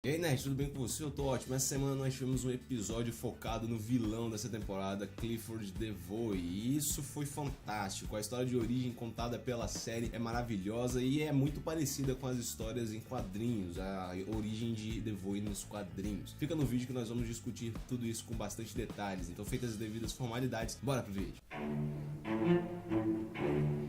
E aí, Nerd, tudo bem com você? Eu tô ótimo. Essa semana nós tivemos um episódio focado no vilão dessa temporada, Clifford DeVoe, e isso foi fantástico. A história de origem contada pela série é maravilhosa e é muito parecida com as histórias em quadrinhos, a origem de DeVoe nos quadrinhos. Fica no vídeo que nós vamos discutir tudo isso com bastante detalhes, então feitas as devidas formalidades, bora pro vídeo.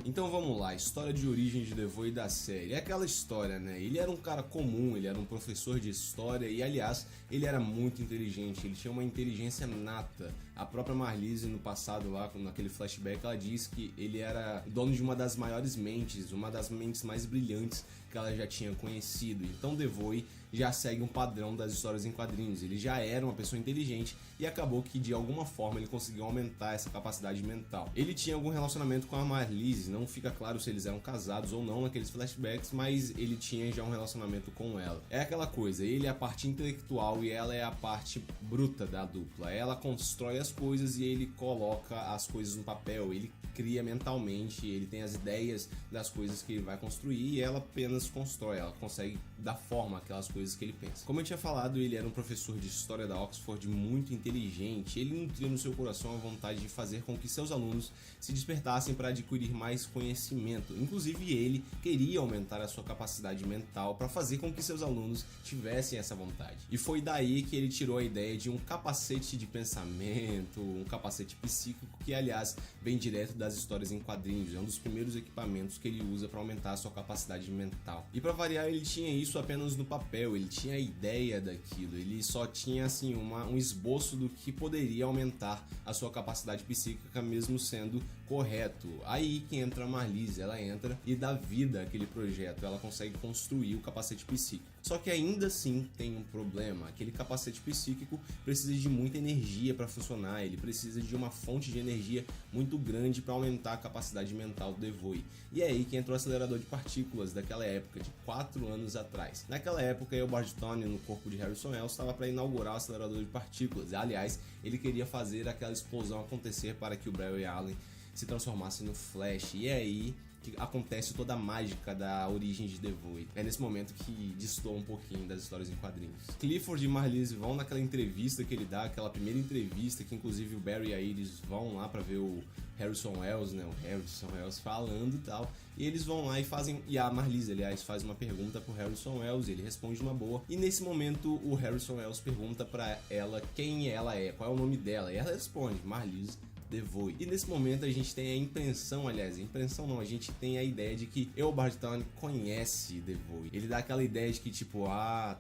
Então vamos lá, história de origem de DeVoe da série. É aquela história, né? Ele era um cara comum, ele era um professor de história e, aliás, ele era muito inteligente, ele tinha uma inteligência nata. A própria Marlise, no passado lá, naquele flashback, ela diz que ele era dono de uma das maiores mentes, uma das mentes mais brilhantes que ela já tinha conhecido. Então DeVoe já segue um padrão das histórias em quadrinhos. Ele já era uma pessoa inteligente e acabou que de alguma forma ele conseguiu aumentar essa capacidade mental. Ele tinha algum relacionamento com a Marlise, não fica claro se eles eram casados ou não naqueles flashbacks, mas ele tinha já um relacionamento com ela. É aquela coisa, ele é a parte intelectual e ela é a parte bruta da dupla. Ela constrói as coisas e ele coloca as coisas no papel, ele cria mentalmente, ele tem as ideias das coisas que ele vai construir e ela apenas constrói, ela consegue dar forma àquelas coisas que ele pensa. Como eu tinha falado, ele era um professor de história da Oxford muito inteligente. Ele nutria no seu coração a vontade de fazer com que seus alunos se despertassem para adquirir mais conhecimento. Inclusive ele queria aumentar a sua capacidade mental para fazer com que seus alunos tivessem essa vontade. E foi daí que ele tirou a ideia de um capacete de pensamento, um capacete psíquico que, aliás, vem direto das histórias em quadrinhos. É um dos primeiros equipamentos que ele usa para aumentar a sua capacidade mental. E para variar, ele tinha isso apenas no papel, ele tinha a ideia daquilo, ele só tinha assim um esboço do que poderia aumentar a sua capacidade psíquica mesmo sendo correto. Aí que entra a Marlise, ela entra e dá vida àquele projeto, ela consegue construir o capacete psíquico. Só que ainda assim tem um problema, aquele capacete psíquico precisa de muita energia para funcionar, ele precisa de uma fonte de energia muito grande para aumentar a capacidade mental do DeVoe. E é aí que entra o acelerador de partículas daquela época, de 4 anos atrás. Naquela época, o Bartone, no corpo de Harrison Wells, estava para inaugurar o acelerador de partículas. Aliás, ele queria fazer aquela explosão acontecer para que o Barry Allen se transformasse no Flash. E é aí que acontece toda a mágica da origem de DeVoe. É nesse momento que destoa um pouquinho das histórias em quadrinhos. Clifford e Marlise vão naquela entrevista que ele dá, aquela primeira entrevista que inclusive o Barry e a Iris vão lá pra ver o Harrison Wells, né? O Harrison Wells falando e tal. E eles vão lá e fazem... E a Marlise, aliás, faz uma pergunta pro Harrison Wells, ele responde uma boa. E nesse momento o Harrison Wells pergunta pra ela quem ela é, qual é o nome dela. E ela responde, Marlise DeVoe. E nesse momento a gente tem a impressão, a gente tem a ideia de que Eobard Thawne conhece DeVoe. Ele dá aquela ideia de que tipo,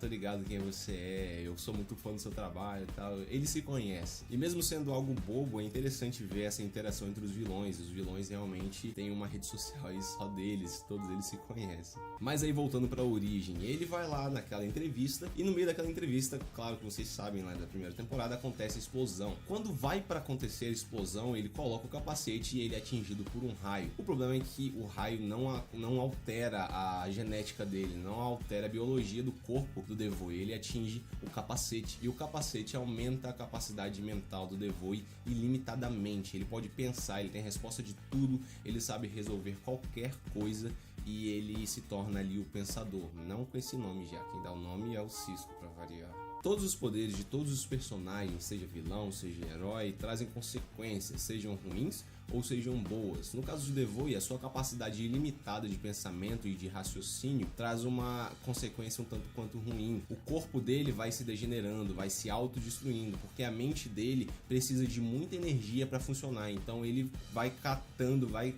tô ligado quem você é, eu sou muito fã do seu trabalho e tal. Ele se conhece. E mesmo sendo algo bobo, é interessante ver essa interação entre os vilões. Os vilões realmente têm uma rede social e só deles, todos eles se conhecem. Mas aí voltando pra origem, ele vai lá naquela entrevista e no meio daquela entrevista, claro que vocês sabem lá da primeira temporada, acontece a explosão. Quando vai pra acontecer a explosão, ele coloca o capacete e ele é atingido por um raio. O problema é que o raio não altera a genética dele, não altera a biologia do corpo do DeVoe, ele atinge o capacete. E o capacete aumenta a capacidade mental do DeVoe ilimitadamente. Ele pode pensar, ele tem resposta de tudo, ele sabe resolver qualquer coisa e ele se torna ali o pensador. Não com esse nome já, quem dá o nome é o Cisco, para variar. Todos os poderes de todos os personagens, seja vilão, seja herói, trazem consequências, sejam ruins ou sejam boas. No caso de DeVoe, a sua capacidade ilimitada de pensamento e de raciocínio traz uma consequência um tanto quanto ruim. O corpo dele vai se degenerando, vai se autodestruindo, porque a mente dele precisa de muita energia para funcionar, então ele vai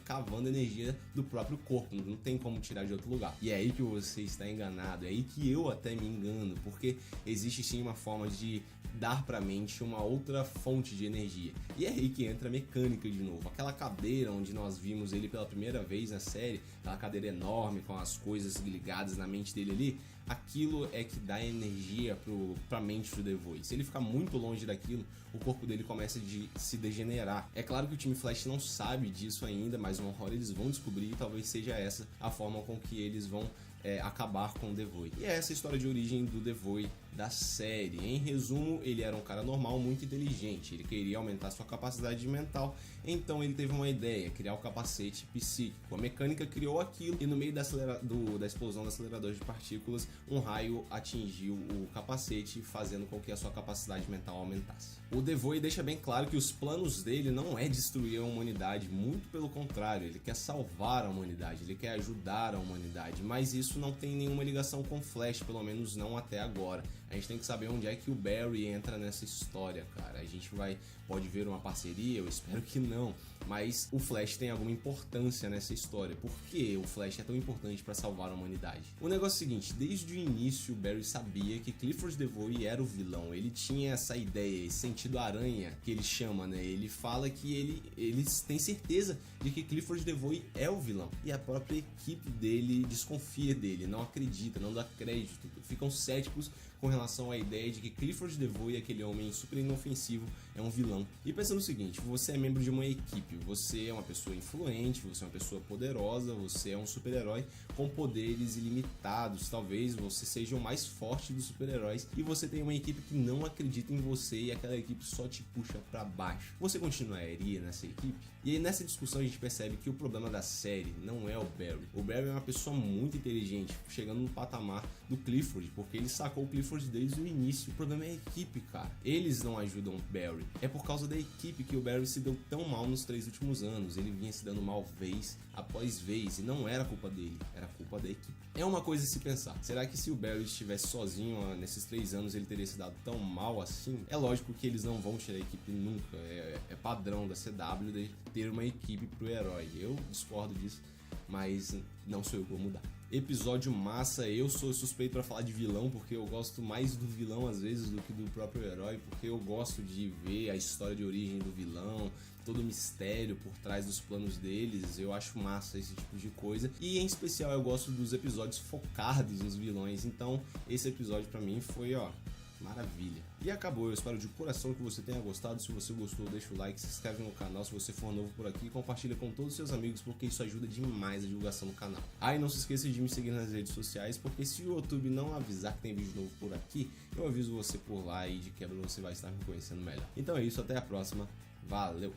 cavando energia do próprio corpo, não tem como tirar de outro lugar. E é aí que você está enganado, é aí que eu até me engano, porque existe sim uma forma de dar para a mente uma outra fonte de energia. E é aí que entra a mecânica de novo. Aquela cadeira onde nós vimos ele pela primeira vez na série, aquela cadeira enorme com as coisas ligadas na mente dele ali, aquilo é que dá energia pra mente do DeVoe. Se ele ficar muito longe daquilo, o corpo dele começa a se degenerar. É claro que o time Flash não sabe disso ainda, mas uma hora eles vão descobrir e talvez seja essa a forma com que eles vão acabar com o DeVoe. E é essa a história de origem do DeVoe da série. Em resumo, ele era um cara normal, muito inteligente, ele queria aumentar sua capacidade mental, então ele teve uma ideia, criar o capacete psíquico. A mecânica criou aquilo e no meio da explosão do acelerador de partículas, um raio atingiu o capacete, fazendo com que a sua capacidade mental aumentasse. O Devoe deixa bem claro que os planos dele não é destruir a humanidade, muito pelo contrário, ele quer salvar a humanidade, ele quer ajudar a humanidade, mas isso não tem nenhuma ligação com Flash, pelo menos não até agora. A gente tem que saber onde é que o Barry entra nessa história, cara. A gente pode ver uma parceria, eu espero que não, mas o Flash tem alguma importância nessa história. Por que o Flash é tão importante para salvar a humanidade? O negócio é o seguinte, desde o início o Barry sabia que Clifford Devoe era o vilão, ele tinha essa ideia, esse sentido aranha que ele chama, né? Ele fala que ele tem certeza de que Clifford Devoe é o vilão, e a própria equipe dele desconfia dele, não acredita, não dá crédito, ficam céticos com relação à ideia de que Clifford Devoe, aquele homem super inofensivo, é um vilão. E pensa no seguinte, você é membro de uma equipe, você é uma pessoa influente, você é uma pessoa poderosa, você é um super-herói com poderes ilimitados, talvez você seja o mais forte dos super-heróis e você tem uma equipe que não acredita em você e aquela equipe só te puxa pra baixo. Você continuaria nessa equipe? E aí nessa discussão a gente percebe que o problema da série não é o Barry. O Barry é uma pessoa muito inteligente, chegando no patamar do Clifford, porque ele sacou o Clifford desde o início. O problema é a equipe, cara. Eles não ajudam o Barry. É por causa da equipe que o Barry se deu tão mal nos 3 últimos anos. Ele vinha se dando mal vez após vez e não era culpa dele, era culpa da equipe. É uma coisa a se pensar. Será que se o Barry estivesse sozinho nesses 3 anos ele teria se dado tão mal assim? É lógico que eles não vão tirar a equipe nunca. É padrão da CW de ter uma equipe pro herói. Eu discordo disso, mas não sou eu que vou mudar. Episódio massa, eu sou suspeito pra falar de vilão, porque eu gosto mais do vilão às vezes do que do próprio herói, porque eu gosto de ver a história de origem do vilão, todo o mistério por trás dos planos deles, eu acho massa esse tipo de coisa, e em especial eu gosto dos episódios focados nos vilões, então esse episódio pra mim foi, maravilha. E acabou, eu espero de coração que você tenha gostado. Se você gostou, deixa o like, se inscreve no canal se você for novo por aqui, compartilha com todos os seus amigos, porque isso ajuda demais a divulgação do canal. E não se esqueça de me seguir nas redes sociais, porque se o YouTube não avisar que tem vídeo novo por aqui, eu aviso você por lá e de quebra você vai estar me conhecendo melhor. Então é isso, até a próxima, valeu!